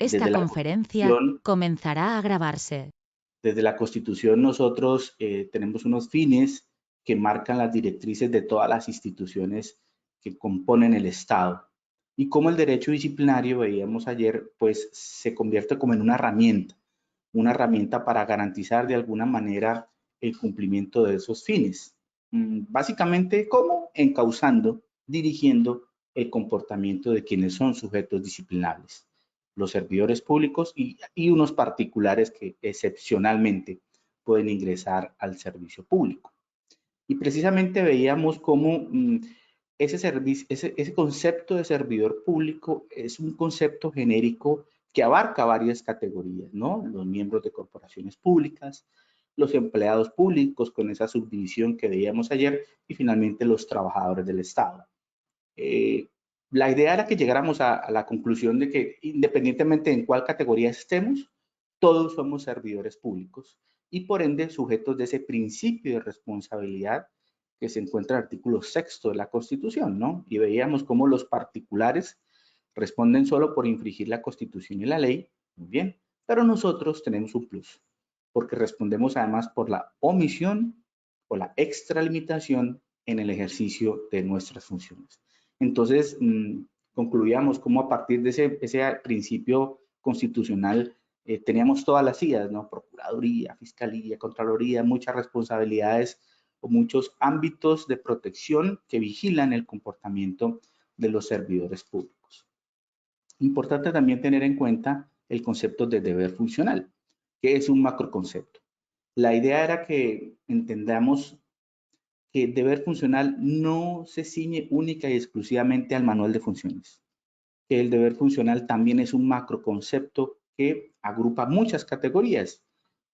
Esta Desde la conferencia Constitución, comenzará a grabarse. desde la Constitución nosotros tenemos unos fines que marcan las directrices de todas las instituciones que componen el Estado. Y como el derecho disciplinario, veíamos ayer, pues se convierte como en una herramienta para garantizar de alguna manera el cumplimiento de esos fines. Básicamente, ¿cómo? Encauzando, dirigiendo el comportamiento de quienes son sujetos disciplinables, los servidores públicos y unos particulares que excepcionalmente pueden ingresar al servicio público. Y precisamente veíamos cómo ese concepto de servidor público es un concepto genérico que abarca varias categorías, ¿no? Los miembros de corporaciones públicas, los empleados públicos con esa subdivisión que veíamos ayer y finalmente los trabajadores del Estado. Eh, la idea era que llegáramos a la conclusión de que independientemente en cuál categoría estemos, todos somos servidores públicos y por ende sujetos de ese principio de responsabilidad que se encuentra en el artículo 6 de la Constitución, ¿no? Y veíamos cómo los particulares responden solo por infringir la Constitución y la ley, muy bien, pero nosotros tenemos un plus, porque respondemos además por la omisión o la extralimitación en el ejercicio de nuestras funciones. Entonces, concluíamos cómo a partir de ese principio constitucional teníamos todas las IAS, ¿no? Procuraduría, Fiscalía, Contraloría, muchas responsabilidades o muchos ámbitos de protección que vigilan el comportamiento de los servidores públicos. Importante también tener en cuenta el concepto de deber funcional, que es un macroconcepto. La idea era que entendamos que deber funcional no se ciñe única y exclusivamente al manual de funciones, que el deber funcional también es un macroconcepto que agrupa muchas categorías: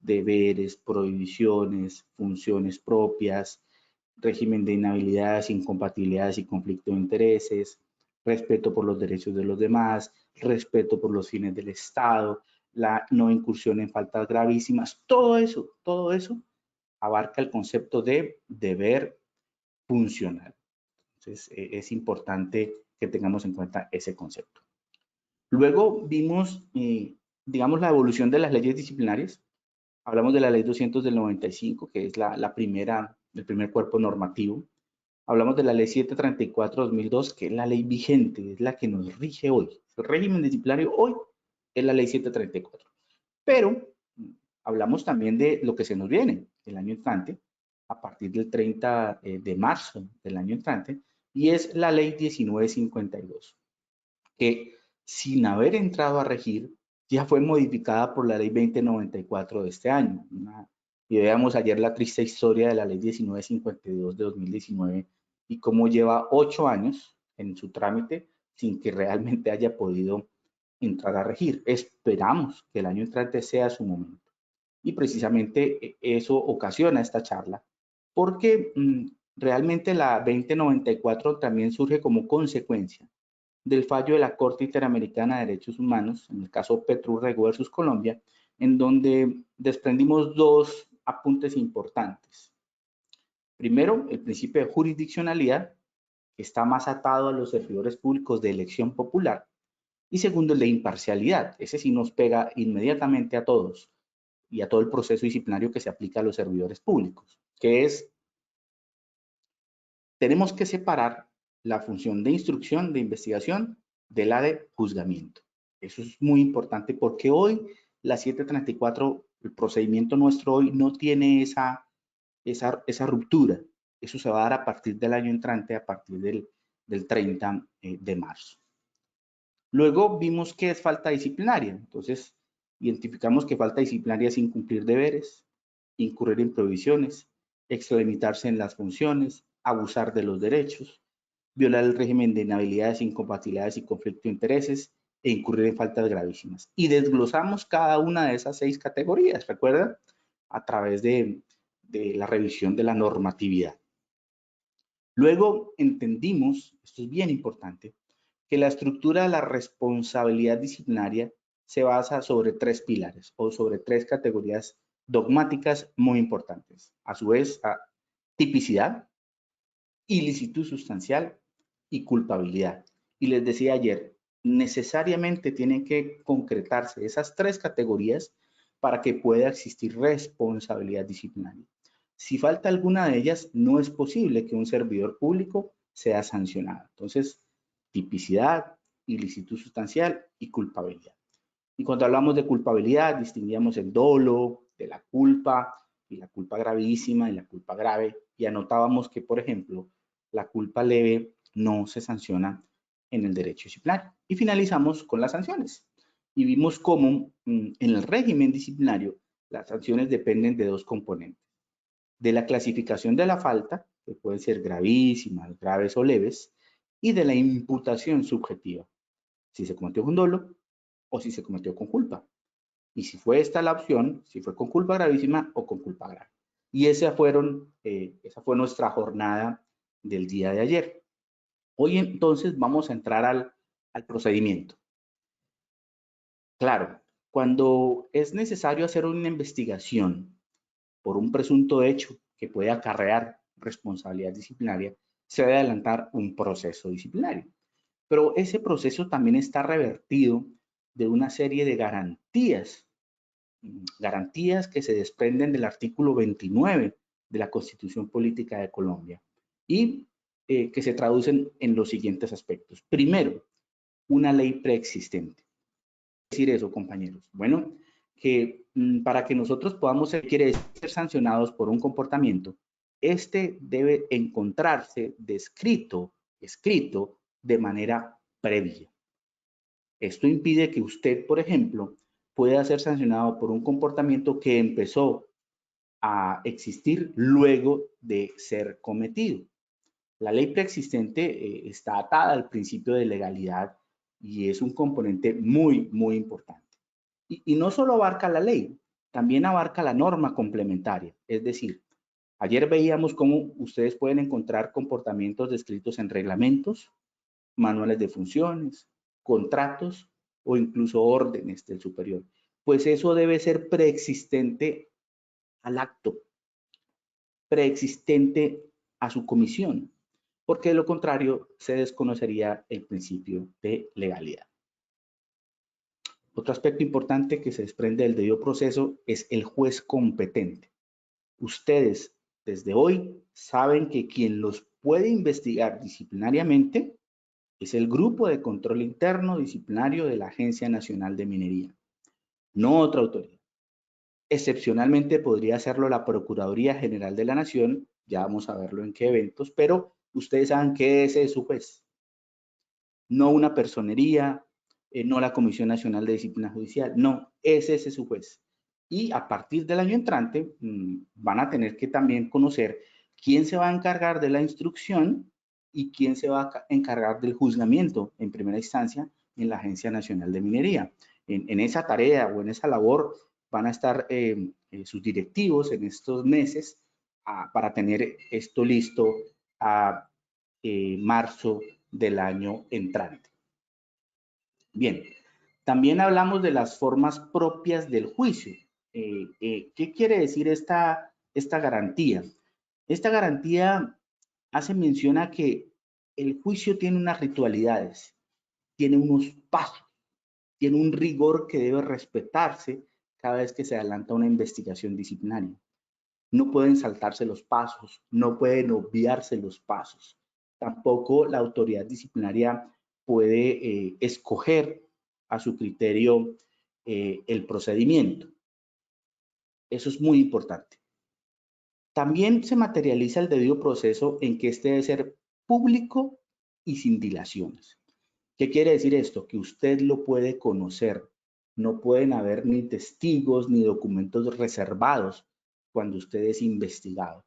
deberes, prohibiciones, funciones propias, régimen de inhabilidades, incompatibilidades y conflicto de intereses, respeto por los derechos de los demás, respeto por los fines del Estado, la no incursión en faltas gravísimas. Todo eso abarca el concepto de deber funcional. Entonces, es importante que tengamos en cuenta ese concepto. Luego vimos, digamos, la evolución de las leyes disciplinarias. Hablamos de la ley 200 del 95, que es el primer cuerpo normativo. Hablamos de la ley 734-2002, que es la ley vigente, es la que nos rige hoy. El régimen disciplinario hoy es la ley 734. Pero hablamos también de lo que se nos viene el año entrante, a partir del 30 de marzo del año entrante, y es la ley 1952, que sin haber entrado a regir, ya fue modificada por la ley 2094 de este año. Y veamos ayer la triste historia de la ley 1952 de 2019 y cómo lleva 8 años en su trámite sin que realmente haya podido entrar a regir. Esperamos que el año entrante sea su momento. Y precisamente eso ocasiona esta charla, porque realmente la 2094 también surge como consecuencia del fallo de la Corte Interamericana de Derechos Humanos, en el caso Petrurrego versus Colombia, en donde desprendimos dos apuntes importantes. Primero, el principio de jurisdiccionalidad, que está más atado a los servidores públicos de elección popular. Y segundo, el de imparcialidad. Ese sí nos pega inmediatamente a todos y a todo el proceso disciplinario que se aplica a los servidores públicos, que es, tenemos que separar la función de instrucción, de investigación, de la de juzgamiento. Eso es muy importante porque hoy la 734, el procedimiento nuestro hoy no tiene esa ruptura. Eso se va a dar a partir del año entrante, a partir del 30 de marzo. Luego vimos qué es falta disciplinaria. Entonces, identificamos que falta disciplinaria es incumplir deberes, incurrir en prohibiciones, extralimitarse en las funciones, abusar de los derechos, violar el régimen de inhabilidades, incompatibilidades y conflicto de intereses e incurrir en faltas gravísimas. Y desglosamos cada una de esas 6 categorías, ¿recuerdan? A través de la revisión de la normatividad. Luego entendimos, esto es bien importante, que la estructura de la responsabilidad disciplinaria se basa sobre 3 pilares o sobre 3 categorías dogmáticas muy importantes. A su vez, tipicidad, ilicitud sustancial y culpabilidad. Y les decía ayer, necesariamente tienen que concretarse esas tres categorías para que pueda existir responsabilidad disciplinaria. Si falta alguna de ellas, no es posible que un servidor público sea sancionado. Entonces, tipicidad, ilicitud sustancial y culpabilidad. Y cuando hablamos de culpabilidad, distinguíamos el dolo de la culpa, y la culpa gravísima y la culpa grave, y anotábamos que, por ejemplo, la culpa leve no se sanciona en el derecho disciplinario. Y finalizamos con las sanciones. Y vimos cómo en el régimen disciplinario las sanciones dependen de dos componentes. De la clasificación de la falta, que pueden ser gravísimas, graves o leves, y de la imputación subjetiva, si se cometió con dolo o si se cometió con culpa. Y si fue esta la opción, si fue con culpa gravísima o con culpa grave. Y esa fue nuestra jornada del día de ayer. Hoy entonces vamos a entrar al procedimiento. Claro, cuando es necesario hacer una investigación por un presunto hecho que puede acarrear responsabilidad disciplinaria, se debe adelantar un proceso disciplinario. Pero ese proceso también está revertido de una serie de garantías que se desprenden del artículo 29 de la Constitución Política de Colombia y que se traducen en los siguientes aspectos. Primero, una ley preexistente. ¿Qué quiere decir eso, compañeros? Bueno, que para que nosotros podamos ser sancionados por un comportamiento, este debe encontrarse escrito de manera previa. Esto impide que usted, por ejemplo, pueda ser sancionado por un comportamiento que empezó a existir luego de ser cometido. La ley preexistente está atada al principio de legalidad y es un componente muy, muy importante. Y no solo abarca la ley, también abarca la norma complementaria. Es decir, ayer veíamos cómo ustedes pueden encontrar comportamientos descritos en reglamentos, manuales de funciones, contratos o incluso órdenes del superior. Pues eso debe ser preexistente al acto, preexistente a su comisión, porque de lo contrario se desconocería el principio de legalidad. Otro aspecto importante que se desprende del debido proceso es el juez competente. Ustedes desde hoy saben que quien los puede investigar disciplinariamente es el Grupo de Control Interno Disciplinario de la Agencia Nacional de Minería, no otra autoridad. Excepcionalmente podría hacerlo la Procuraduría General de la Nación, ya vamos a verlo en qué eventos, pero ustedes saben que ese es su juez, no una personería, no la Comisión Nacional de Disciplina Judicial, no, ese es su juez. Y a partir del año entrante van a tener que también conocer quién se va a encargar de la instrucción y quién se va a encargar del juzgamiento en primera instancia en la Agencia Nacional de Minería. En esa tarea o en esa labor van a estar sus directivos en estos meses para tener esto listo a marzo del año entrante. Bien, también hablamos de las formas propias del juicio. ¿Qué quiere decir esta garantía? Esta garantía hace mención a que el juicio tiene unas ritualidades, tiene unos pasos, tiene un rigor que debe respetarse cada vez que se adelanta una investigación disciplinaria. No pueden saltarse los pasos, no pueden obviarse los pasos. Tampoco la autoridad disciplinaria puede escoger a su criterio el procedimiento. Eso es muy importante. También se materializa el debido proceso en que este debe ser público y sin dilaciones. ¿Qué quiere decir esto? Que usted lo puede conocer. No pueden haber ni testigos ni documentos reservados cuando usted es investigado.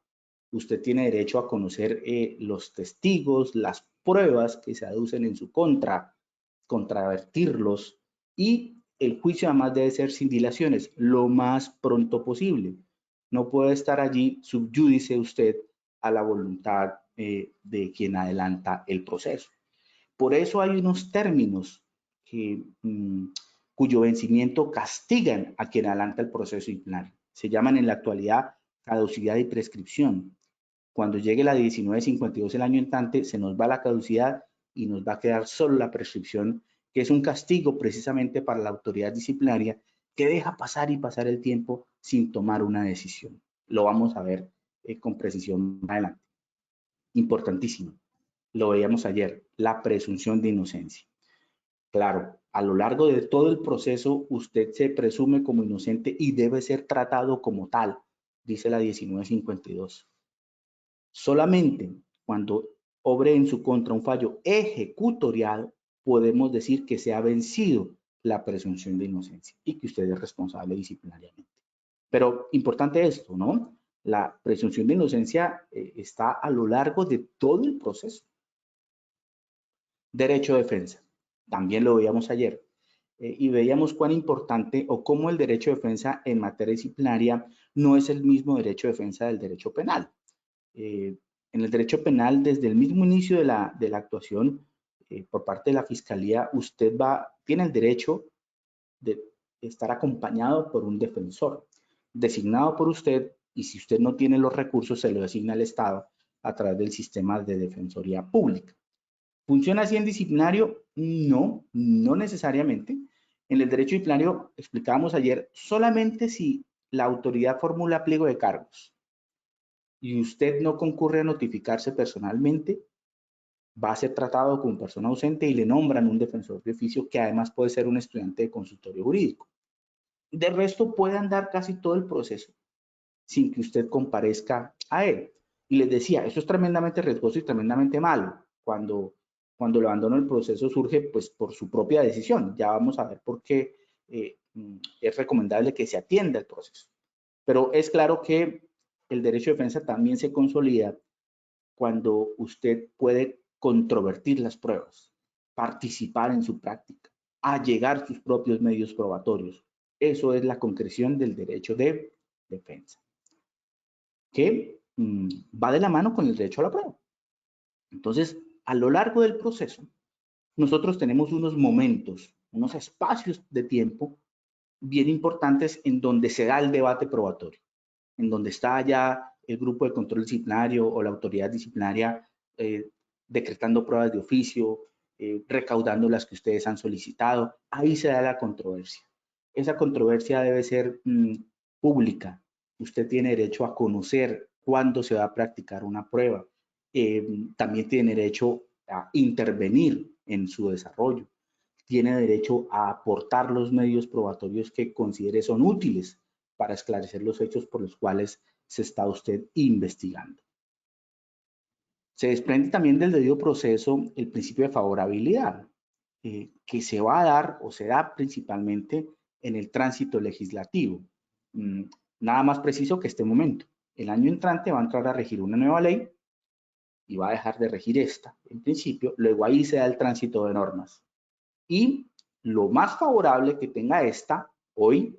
Usted tiene derecho a conocer los testigos, las pruebas que se aducen en su contra, contravertirlos, y el juicio además debe ser sin dilaciones, lo más pronto posible. No puede estar allí subyúdice usted a la voluntad de quien adelanta el proceso. Por eso hay unos términos cuyo vencimiento castigan a quien adelanta el proceso disciplinario. Se llaman en la actualidad caducidad y prescripción. Cuando llegue la 1952 el año entrante, se nos va la caducidad y nos va a quedar solo la prescripción que es un castigo precisamente para la autoridad disciplinaria que deja pasar y pasar el tiempo sin tomar una decisión. Lo vamos a ver con precisión más adelante. Importantísimo. Lo veíamos ayer, la presunción de inocencia. Claro, a lo largo de todo el proceso usted se presume como inocente y debe ser tratado como tal, dice la 1952. Solamente cuando obre en su contra un fallo ejecutoriado, podemos decir que se ha vencido la presunción de inocencia y que usted es responsable disciplinariamente. Pero importante esto, ¿no? La presunción de inocencia está a lo largo de todo el proceso. Derecho de defensa, también lo veíamos ayer, y veíamos cuán importante o cómo el derecho de defensa en materia disciplinaria no es el mismo derecho de defensa del derecho penal. En el derecho penal, desde el mismo inicio de la actuación por parte de la Fiscalía, usted tiene el derecho de estar acompañado por un defensor, designado por usted, y si usted no tiene los recursos, se lo designa el Estado a través del sistema de defensoría pública. ¿Funciona así en disciplinario? No, no necesariamente. En el derecho disciplinario, explicábamos ayer, solamente si la autoridad formula pliego de cargos y usted no concurre a notificarse personalmente, va a ser tratado como persona ausente y le nombran un defensor de oficio que además puede ser un estudiante de consultorio jurídico. De resto, puede andar casi todo el proceso sin que usted comparezca a él. Y les decía, eso es tremendamente riesgoso y tremendamente malo. Cuando el abandono del proceso surge, pues por su propia decisión. Ya vamos a ver por qué es recomendable que se atienda el proceso. Pero es claro que el derecho de defensa también se consolida cuando usted puede controvertir las pruebas, participar en su práctica, allegar sus propios medios probatorios. Eso es la concreción del derecho de defensa, que va de la mano con el derecho a la prueba. Entonces, a lo largo del proceso, nosotros tenemos unos momentos, unos espacios de tiempo bien importantes en donde se da el debate probatorio, en donde está ya el grupo de control disciplinario o la autoridad disciplinaria decretando pruebas de oficio, recaudando las que ustedes han solicitado. Ahí se da la controversia. Esa controversia debe ser pública. Usted tiene derecho a conocer cuándo se va a practicar una prueba. También tiene derecho a intervenir en su desarrollo. Tiene derecho a aportar los medios probatorios que considere son útiles para esclarecer los hechos por los cuales se está usted investigando. Se desprende también del debido proceso el principio de favorabilidad, que se va a dar o se da principalmente en el tránsito legislativo. Nada más preciso que este momento. El año entrante va a entrar a regir una nueva ley y va a dejar de regir esta, en principio. Luego ahí se da el tránsito de normas. Y lo más favorable que tenga esta hoy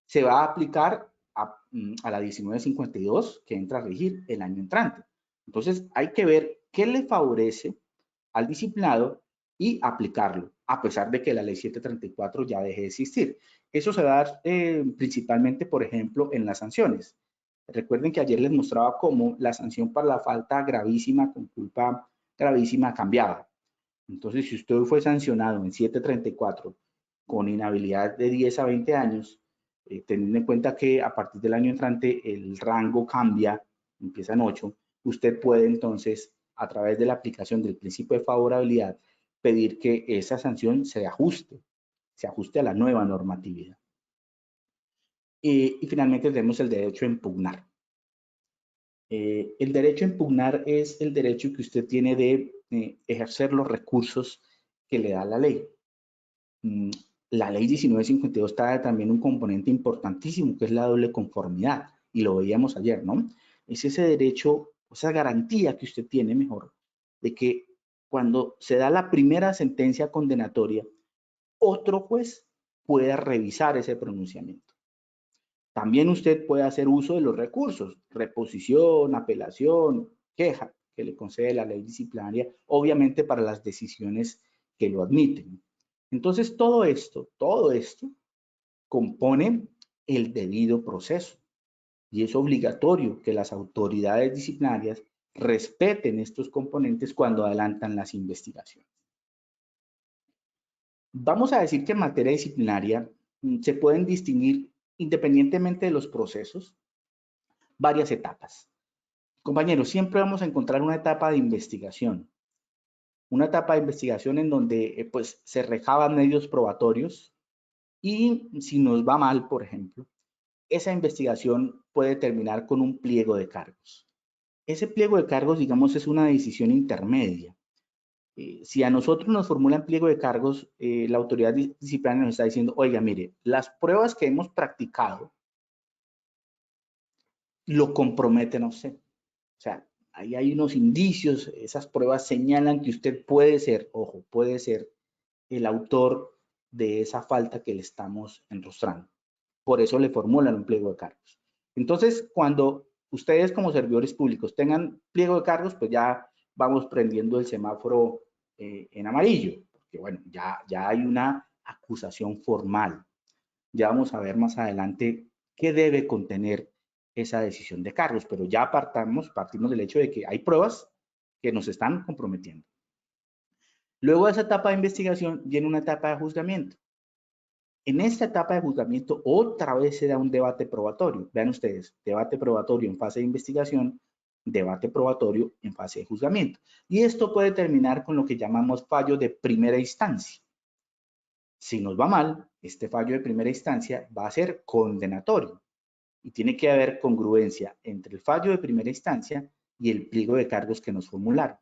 se va a aplicar a la 1952 que entra a regir el año entrante. Entonces hay que ver qué le favorece al disciplinado y aplicarlo, a pesar de que la ley 734 ya deje de existir. Eso se va a dar principalmente, por ejemplo, en las sanciones. Recuerden que ayer les mostraba cómo la sanción para la falta gravísima con culpa gravísima cambiaba. Entonces, si usted fue sancionado en 734 con inhabilidad de 10 a 20 años, teniendo en cuenta que a partir del año entrante el rango cambia, empieza en 8, usted puede entonces, a través de la aplicación del principio de favorabilidad, pedir que esa sanción se ajuste a la nueva normatividad. Y finalmente tenemos el derecho a impugnar. El derecho a impugnar es el derecho que usted tiene de ejercer los recursos que le da la ley. La ley 1952 trae también un componente importantísimo que es la doble conformidad y lo veíamos ayer, ¿no? Es ese derecho, esa garantía que usted tiene, mejor, de que cuando se da la primera sentencia condenatoria, otro juez pueda revisar ese pronunciamiento. También usted puede hacer uso de los recursos, reposición, apelación, queja que le concede la ley disciplinaria, obviamente para las decisiones que lo admiten. Entonces, todo esto compone el debido proceso y es obligatorio que las autoridades disciplinarias respeten estos componentes cuando adelantan las investigaciones. Vamos a decir que en materia disciplinaria se pueden distinguir, independientemente de los procesos, varias etapas. Compañeros, siempre vamos a encontrar una etapa de investigación. Una etapa de investigación en donde pues, se recaban medios probatorios y si nos va mal, por ejemplo, esa investigación puede terminar con un pliego de cargos. Ese pliego de cargos, digamos, es una decisión intermedia. Si a nosotros nos formulan pliego de cargos, la autoridad disciplinaria nos está diciendo, oiga, mire, las pruebas que hemos practicado lo comprometen a usted. O sea, ahí hay unos indicios, esas pruebas señalan que usted puede ser, ojo, puede ser el autor de esa falta que le estamos enrostrando. Por eso le formulan un pliego de cargos. Entonces, cuando ustedes como servidores públicos tengan pliego de cargos, pues ya vamos prendiendo el semáforo en amarillo, porque bueno, ya hay una acusación formal. Ya vamos a ver más adelante qué debe contener esa decisión de cargos, pero ya partimos del hecho de que hay pruebas que nos están comprometiendo. Luego de esa etapa de investigación viene una etapa de juzgamiento. En esta etapa de juzgamiento otra vez se da un debate probatorio. Vean ustedes, debate probatorio en fase de investigación, debate probatorio en fase de juzgamiento. Y esto puede terminar con lo que llamamos fallo de primera instancia. Si nos va mal, este fallo de primera instancia va a ser condenatorio y tiene que haber congruencia entre el fallo de primera instancia y el pliego de cargos que nos formularon.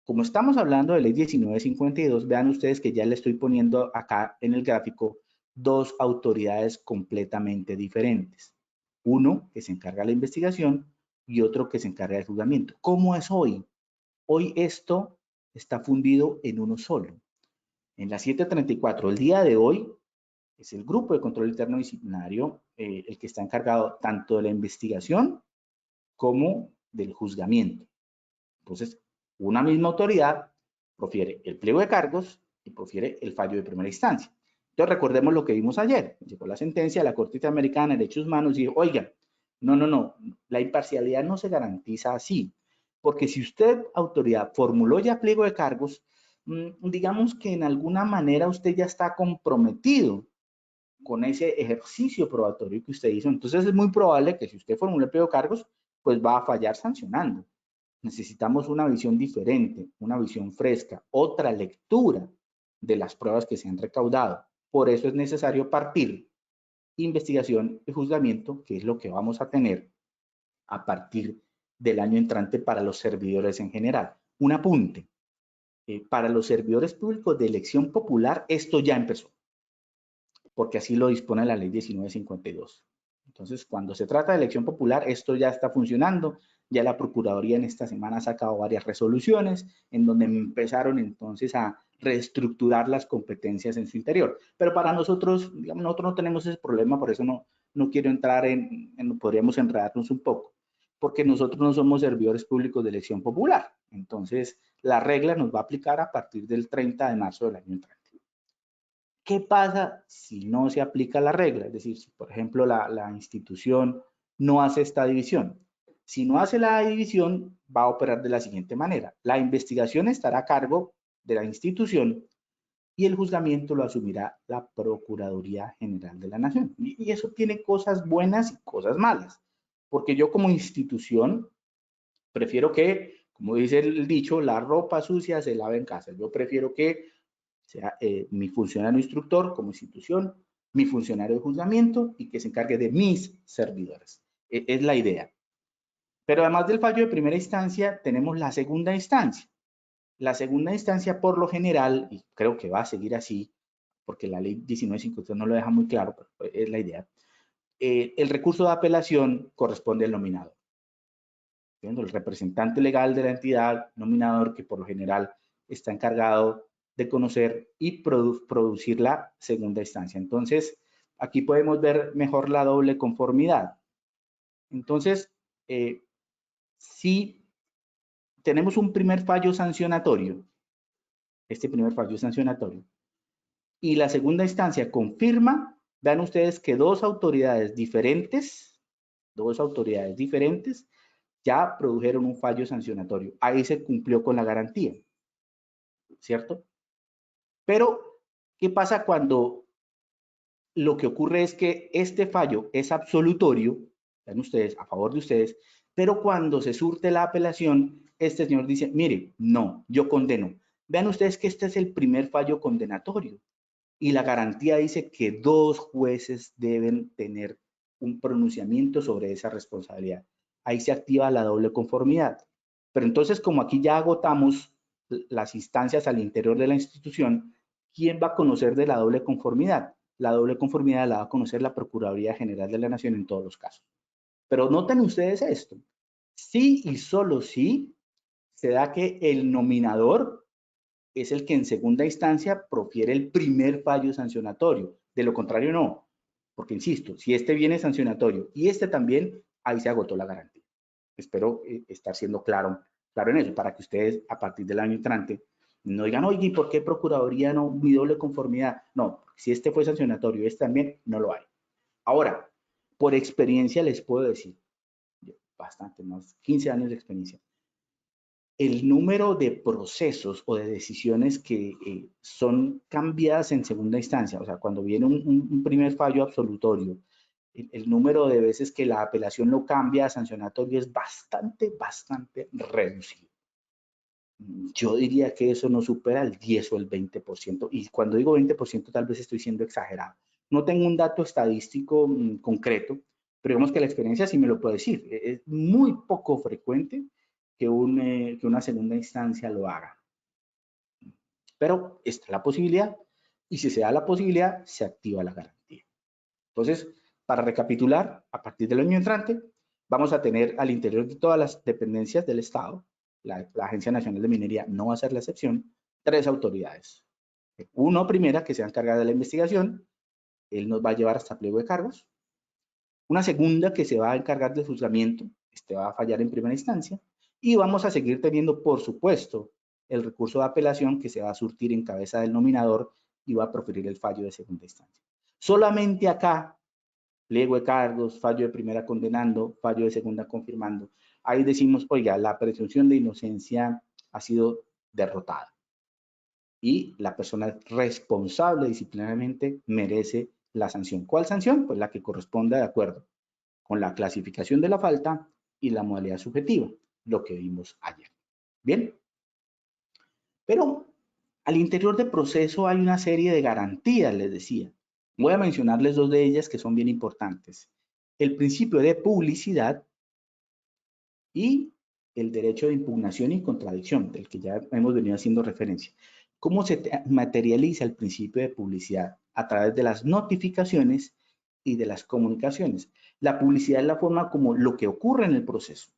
Como estamos hablando de ley 1952, vean ustedes que ya le estoy poniendo acá en el gráfico dos autoridades completamente diferentes. Uno que se encarga de la investigación y otro que se encarga del juzgamiento. ¿Cómo es hoy? Hoy esto está fundido en uno solo. En la 734, el día de hoy, es el grupo de control interno disciplinario el que está encargado tanto de la investigación como del juzgamiento. Entonces, una misma autoridad profiere el pliego de cargos y profiere el fallo de primera instancia. Entonces, recordemos lo que vimos ayer. Llegó la sentencia de la Corte Interamericana de Derechos Humanos y dijo, oiga, no, la imparcialidad no se garantiza así. Porque si usted, autoridad, formuló ya pliego de cargos, digamos que en alguna manera usted ya está comprometido con ese ejercicio probatorio que usted hizo. Entonces es muy probable que si usted formula el pliego de cargos, pues va a fallar sancionando. Necesitamos una visión diferente, una visión fresca, otra lectura de las pruebas que se han recaudado. Por eso es necesario partir investigación y juzgamiento, que es lo que vamos a tener a partir del año entrante para los servidores en general. Un apunte. Para los servidores públicos de elección popular, esto ya empezó, porque así lo dispone la ley 1952. Entonces, cuando se trata de elección popular, esto ya está funcionando. Ya la Procuraduría en esta semana ha sacado varias resoluciones en donde empezaron entonces a reestructurar las competencias en su interior. Pero para nosotros, digamos, nosotros no tenemos ese problema, por eso no quiero entrar podríamos enredarnos un poco, porque nosotros no somos servidores públicos de elección popular. Entonces, la regla nos va a aplicar a partir del 30 de marzo del año entrante. ¿Qué pasa si no se aplica la regla? Es decir, si por ejemplo la institución no hace esta división. Si no hace la división, va a operar de la siguiente manera. La investigación estará a cargo de la institución y el juzgamiento lo asumirá la Procuraduría General de la Nación. Y eso tiene cosas buenas y cosas malas. Porque yo como institución prefiero que, como dice el dicho, la ropa sucia se lave en casa. Yo prefiero que sea mi funcionario instructor como institución, mi funcionario de juzgamiento y que se encargue de mis servidores. Es la idea. Pero además del fallo de primera instancia, tenemos la segunda instancia. La segunda instancia, por lo general, y creo que va a seguir así, porque la ley 1952 no lo deja muy claro, pero es la idea, el recurso de apelación corresponde al nominador. El representante legal de la entidad, nominador, que por lo general está encargado de conocer y producir la segunda instancia. Entonces, aquí podemos ver mejor la doble conformidad. Entonces, si tenemos un primer fallo sancionatorio, este primer fallo sancionatorio, y la segunda instancia confirma, vean ustedes que dos autoridades diferentes ya produjeron un fallo sancionatorio. Ahí se cumplió con la garantía, ¿cierto? Pero, ¿Qué pasa cuando lo que ocurre es que este fallo es absolutorio, vean ustedes, a favor de ustedes, pero cuando se surte la apelación, este señor dice, mire, no, yo condeno. Vean ustedes que este es el primer fallo condenatorio y la garantía dice que 2 jueces deben tener un pronunciamiento sobre esa responsabilidad. Ahí se activa la doble conformidad. Pero entonces, como aquí ya agotamos las instancias al interior de la institución, ¿quién va a conocer de la doble conformidad? La doble conformidad la va a conocer la Procuraduría General de la Nación en todos los casos. Pero noten ustedes esto. Sí y solo sí se da que el nominador es el que en segunda instancia profiere el primer fallo sancionatorio. De lo contrario, no. Porque, insisto, si este viene sancionatorio y este también, ahí se agotó la garantía. Espero estar siendo claro en eso, para que ustedes a partir del año entrante no digan, oye, ¿y por qué Procuraduría no, mi doble conformidad? No, si este fue sancionatorio, este también, no lo hay. Ahora, por experiencia les puedo decir, bastante, más 15 años de experiencia, el número de procesos o de decisiones que son cambiadas en segunda instancia, o sea, cuando viene un primer fallo absolutorio, el número de veces que la apelación lo cambia a sancionatorio es bastante reducido. Yo diría que eso no supera el 10 o el 20%, y cuando digo 20% tal vez estoy siendo exagerado. No tengo un dato estadístico concreto, pero digamos que la experiencia sí me lo puede decir. Es muy poco frecuente que una segunda instancia lo haga. Pero está la posibilidad, y si se da la posibilidad, se activa la garantía. Entonces, para recapitular, a partir del año entrante, vamos a tener al interior de todas las dependencias del Estado, la Agencia Nacional de Minería no va a ser la excepción, 3 autoridades. Uno primera, que se va a encargar de la investigación, él nos va a llevar hasta pliego de cargos. Una segunda, que se va a encargar del juzgamiento, este va a fallar en primera instancia. Y vamos a seguir teniendo, por supuesto, el recurso de apelación que se va a surtir en cabeza del nominador y va a proferir el fallo de segunda instancia. Solamente acá, pliego de cargos, fallo de primera condenando, fallo de segunda confirmando. Ahí decimos, oiga, la presunción de inocencia ha sido derrotada y la persona responsable disciplinariamente merece la sanción. ¿Cuál sanción? Pues la que corresponda de acuerdo con la clasificación de la falta y la modalidad subjetiva, lo que vimos ayer. Bien, pero al interior del proceso hay una serie de garantías, les decía. Voy a mencionarles 2 de ellas que son bien importantes. El principio de publicidad y el derecho de impugnación y contradicción, del que ya hemos venido haciendo referencia. ¿Cómo se materializa el principio de publicidad? A través de las notificaciones y de las comunicaciones. La publicidad es la forma como lo que ocurre en el proceso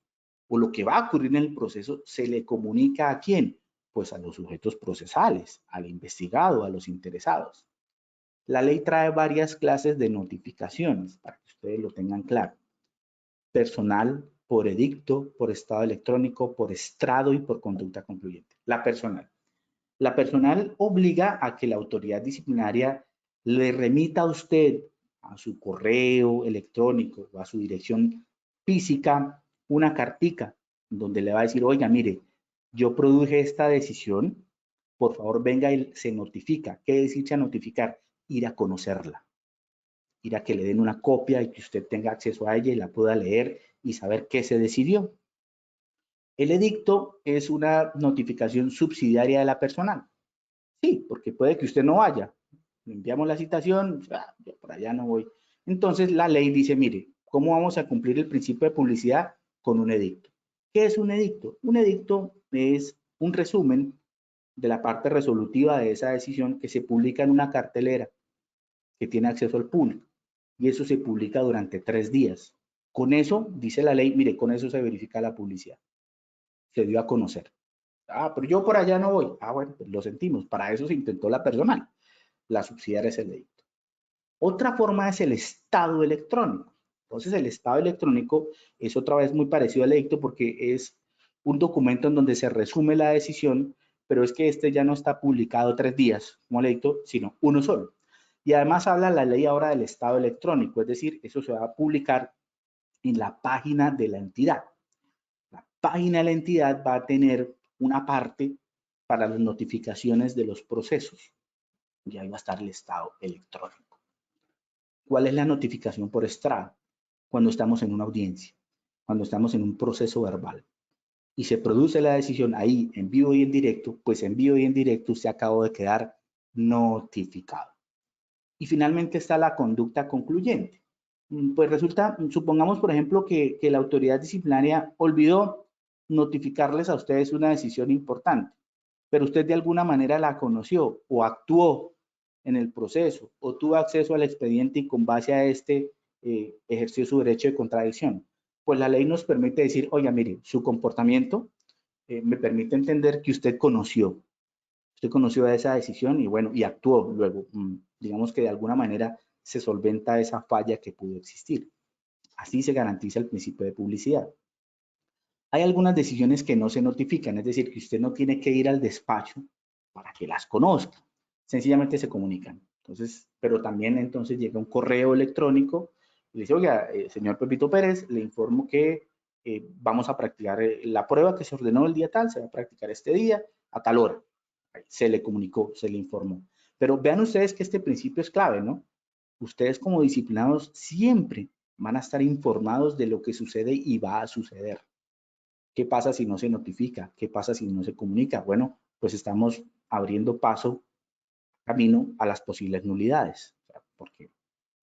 o lo que va a ocurrir en el proceso se le comunica a quién, pues a los sujetos procesales, al investigado, a los interesados. La ley trae varias clases de notificaciones para que ustedes lo tengan claro. Personal, por edicto, por estado electrónico, por estrado y por conducta concluyente. La personal. La personal obliga a que la autoridad disciplinaria le remita a usted, a su correo electrónico o a su dirección física, una cartica donde le va a decir, oiga, mire, yo produje esta decisión, por favor venga y se notifica. ¿Qué decirse a notificar? Ir a conocerla, ir a que le den una copia y que usted tenga acceso a ella y la pueda leer y saber qué se decidió. El edicto es una notificación subsidiaria de la personal. Sí, porque puede que usted no vaya. Le enviamos la citación, yo por allá no voy. Entonces la ley dice, mire, ¿cómo vamos a cumplir el principio de publicidad? Con un edicto. ¿Qué es un edicto? Un edicto es un resumen de la parte resolutiva de esa decisión que se publica en una cartelera que tiene acceso al público. Y eso se publica durante 3 días. Con eso, dice la ley, mire, con eso se verifica la publicidad. Se dio a conocer. Ah, pero yo por allá no voy. Ah, bueno, pues lo sentimos. Para eso se intentó la personal. La subsidiaria es el edicto. Otra forma es el estado electrónico. Entonces, el estado electrónico es otra vez muy parecido al edicto porque es un documento en donde se resume la decisión, pero es que este ya no está publicado 3 días como el edicto, sino uno solo. Y además habla la ley ahora del estado electrónico, es decir, eso se va a publicar en la página de la entidad. La página de la entidad va a tener una parte para las notificaciones de los procesos. y ahí va a estar el estado electrónico. ¿Cuál es la notificación por estrado? Cuando estamos en una audiencia, cuando estamos en un proceso verbal y se produce la decisión ahí en vivo y en directo, pues en vivo y en directo usted acabó de quedar notificado. Y finalmente está la conducta concluyente. Pues resulta, supongamos por ejemplo que la autoridad disciplinaria olvidó notificarles a ustedes una decisión importante, pero usted de alguna manera la conoció o actuó en el proceso o tuvo acceso al expediente y con base a este ejerció su derecho de contradicción. Pues la ley nos permite decir, oiga, mire, su comportamiento me permite entender que usted conoció esa decisión y bueno, y actuó luego. Digamos que de alguna manera se solventa esa falla que pudo existir. Así se garantiza el principio de publicidad. Hay algunas decisiones que no se notifican, es decir, que usted no tiene que ir al despacho para que las conozca. Sencillamente se comunican. Entonces, pero también entonces llega un correo electrónico y le dice, oiga, señor Pepito Pérez, le informo que vamos a practicar la prueba que se ordenó el día tal, se va a practicar este día a tal hora. Se le comunicó, se le informó. Pero vean ustedes que este principio es clave, ¿no? Ustedes como disciplinados siempre van a estar informados de lo que sucede y va a suceder. ¿Qué pasa si no se notifica? ¿Qué pasa si no se comunica? Bueno, pues estamos abriendo camino a las posibles nulidades. O sea, porque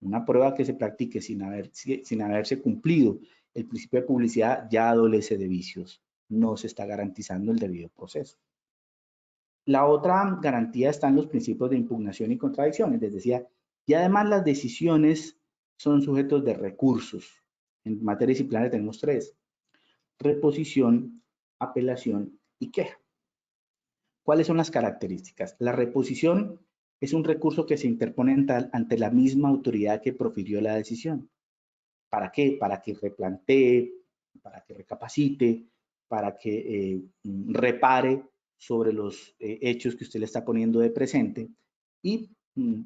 una prueba que se practique sin haberse cumplido el principio de publicidad ya adolece de vicios. No se está garantizando el debido proceso. La otra garantía está en los principios de impugnación y contradicciones. Les decía, y además las decisiones son sujetos de recursos. En materia disciplinaria tenemos tres: reposición, apelación y queja. ¿Cuáles son las características? La reposición es un recurso que se interpone ante la misma autoridad que profirió la decisión. ¿Para qué? Para que replantee, para que recapacite, para que repare sobre los hechos que usted le está poniendo de presente y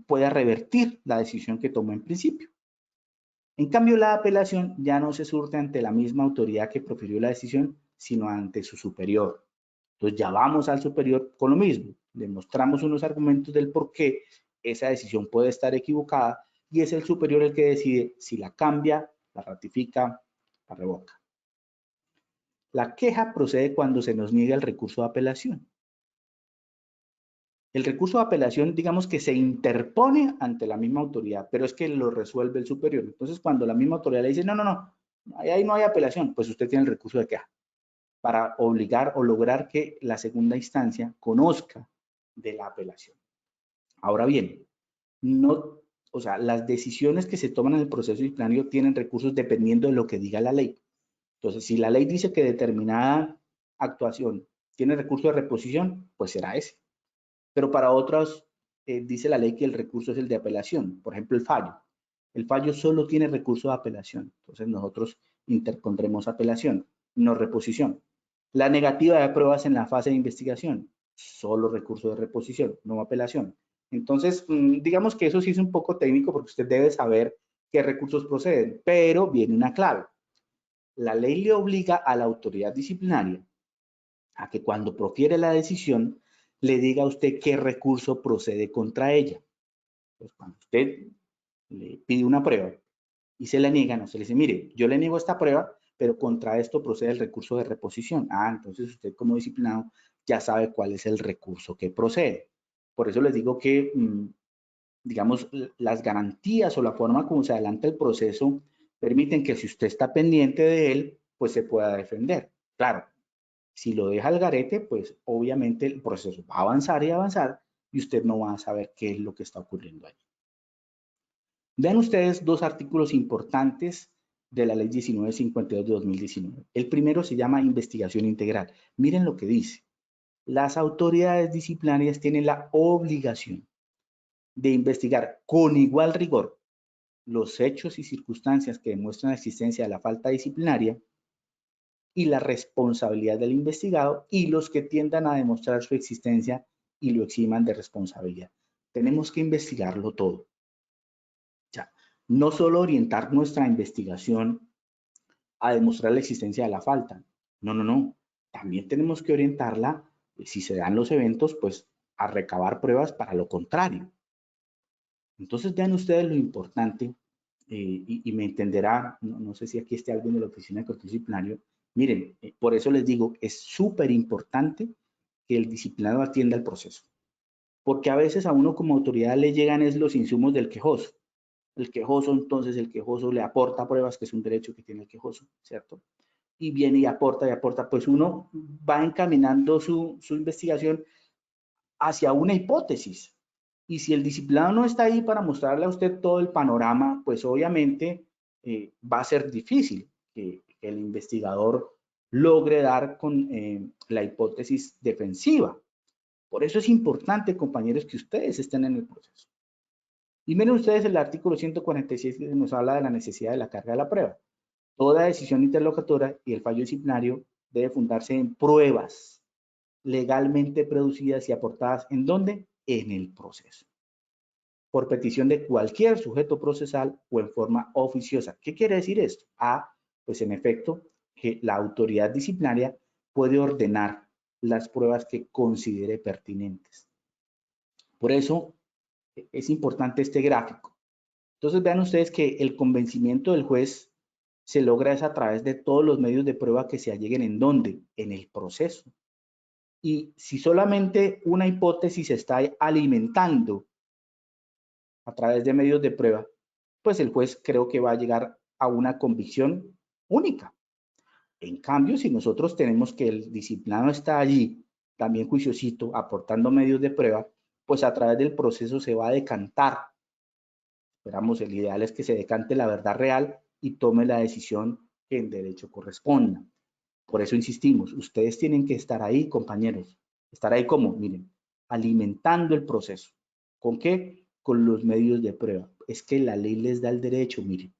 pueda revertir la decisión que tomó en principio. En cambio, la apelación ya no se surte ante la misma autoridad que profirió la decisión, sino ante su superior. Entonces ya vamos al superior con lo mismo, demostramos unos argumentos del por qué esa decisión puede estar equivocada y es el superior el que decide si la cambia, la ratifica, la revoca. La queja procede cuando se nos niega el recurso de apelación. El recurso de apelación, digamos que se interpone ante la misma autoridad, pero es que lo resuelve el superior. Entonces, cuando la misma autoridad le dice, no, no, no, ahí no hay apelación, pues usted tiene el recurso de queja para obligar o lograr que la segunda instancia conozca de la apelación. Ahora bien, no, o sea, las decisiones que se toman en el proceso disciplinario tienen recursos dependiendo de lo que diga la ley. Entonces, si la ley dice que determinada actuación tiene recurso de reposición, pues será ese. Pero para otras, dice la ley que el recurso es el de apelación. Por ejemplo, el fallo. El fallo solo tiene recurso de apelación. Entonces, nosotros interpondremos apelación, no reposición. La negativa de pruebas en la fase de investigación, solo recurso de reposición, no apelación. Entonces, digamos que eso sí es un poco técnico porque usted debe saber qué recursos proceden, pero viene una clave. La ley le obliga a la autoridad disciplinaria a que cuando profiere la decisión le diga a usted qué recurso procede contra ella. Pues cuando usted le pide una prueba y se la niega, no se le dice, mire, yo le niego esta prueba, pero contra esto procede el recurso de reposición. Ah, entonces usted como disciplinado ya sabe cuál es el recurso que procede. Por eso les digo que, digamos, las garantías o la forma como se adelanta el proceso permiten que si usted está pendiente de él, pues se pueda defender. Claro, si lo deja al garete, pues obviamente el proceso va a avanzar y avanzar y usted no va a saber qué es lo que está ocurriendo ahí. Vean ustedes dos artículos importantes de la Ley 1952 de 2019. El primero se llama investigación integral. Miren lo que dice. Las autoridades disciplinarias tienen la obligación de investigar con igual rigor los hechos y circunstancias que demuestran la existencia de la falta disciplinaria y la responsabilidad del investigado y los que tiendan a demostrar su existencia y lo eximan de responsabilidad. Tenemos que investigarlo todo. Ya, no solo orientar nuestra investigación a demostrar la existencia de la falta. No, no, no. También tenemos que orientarla, si se dan los eventos, pues a recabar pruebas para lo contrario. Entonces vean ustedes lo importante, y me entenderá, no sé si aquí esté alguien de la oficina de control disciplinario. Miren, por eso les digo, es súper importante que el disciplinado atienda el proceso, porque a veces a uno como autoridad le llegan es los insumos del quejoso. El quejoso, entonces, el quejoso le aporta pruebas, que es un derecho que tiene el quejoso, ¿cierto? Y viene y aporta, pues uno va encaminando su investigación hacia una hipótesis. Y si el disciplinado no está ahí para mostrarle a usted todo el panorama, pues obviamente va a ser difícil que el investigador logre dar con la hipótesis defensiva. Por eso es importante, compañeros, que ustedes estén en el proceso. Y miren ustedes el artículo 146 que nos habla de la necesidad de la carga de la prueba. Toda decisión interlocutora y el fallo disciplinario debe fundarse en pruebas legalmente producidas y aportadas, ¿en dónde? En el proceso, por petición de cualquier sujeto procesal o en forma oficiosa. ¿Qué quiere decir esto? Pues en efecto, que la autoridad disciplinaria puede ordenar las pruebas que considere pertinentes. Por eso es importante este gráfico. Entonces vean ustedes que el convencimiento del juez se logra es a través de todos los medios de prueba que se alleguen, ¿en dónde? En el proceso. Y si solamente una hipótesis se está alimentando a través de medios de prueba, pues el juez creo que va a llegar a una convicción única. En cambio, si nosotros tenemos que el disciplinado está allí, también juiciosito, aportando medios de prueba, pues a través del proceso se va a decantar. Esperamos, el ideal es que se decante la verdad real y tome la decisión que en derecho corresponda. Por eso insistimos, ustedes tienen que estar ahí, compañeros. Estar ahí como, miren, alimentando el proceso. ¿Con qué? Con los medios de prueba. Es que la ley les da el derecho, miren.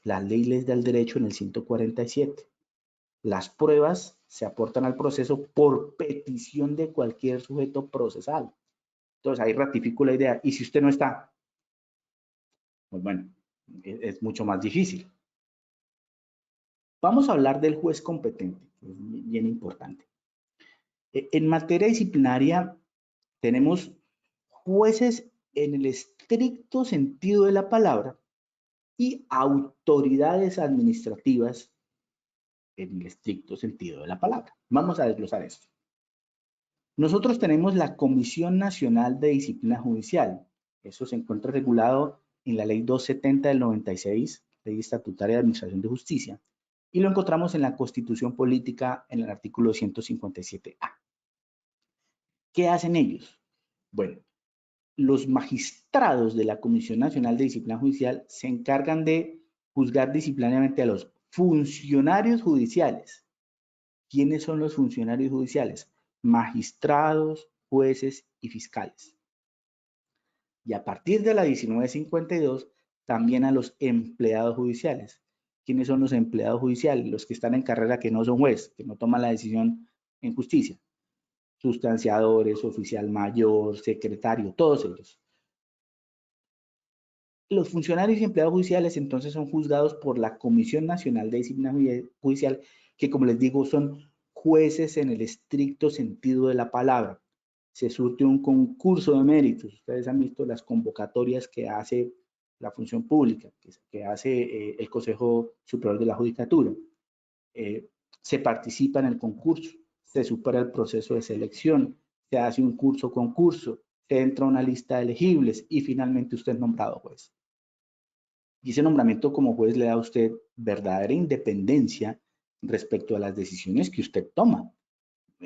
La ley les da el derecho en el 147. Las pruebas se aportan al proceso por petición de cualquier sujeto procesal. Entonces ahí ratifico la idea. Y si usted no está, pues bueno, es mucho más difícil. Vamos a hablar del juez competente, que es bien importante. En materia disciplinaria tenemos jueces en el estricto sentido de la palabra y autoridades administrativas en el estricto sentido de la palabra. Vamos a desglosar esto. Nosotros tenemos la Comisión Nacional de Disciplina Judicial. Eso se encuentra regulado en la Ley 270 del 96, Ley Estatutaria de Administración de Justicia, y lo encontramos en la Constitución Política en el artículo 157A. ¿Qué hacen ellos? Bueno, los magistrados de la Comisión Nacional de Disciplina Judicial se encargan de juzgar disciplinariamente a los funcionarios judiciales. ¿Quiénes son los funcionarios judiciales? Magistrados, jueces y fiscales. Y a partir de la 1952, también a los empleados judiciales. ¿Quiénes son los empleados judiciales? Los que están en carrera, que no son jueces, que no toman la decisión en justicia. Sustanciadores, oficial mayor, secretario, todos ellos. Los funcionarios y empleados judiciales entonces son juzgados por la Comisión Nacional de Disciplina Judicial, que como les digo son jueces en el estricto sentido de la palabra. Se surte un concurso de méritos. Ustedes han visto las convocatorias que hace la función pública, que hace el Consejo Superior de la Judicatura. Se participa en el concurso, se supera el proceso de selección, se hace un concurso, se entra a una lista de elegibles y finalmente usted es nombrado juez. Y ese nombramiento como juez le da a usted verdadera independencia respecto a las decisiones que usted toma.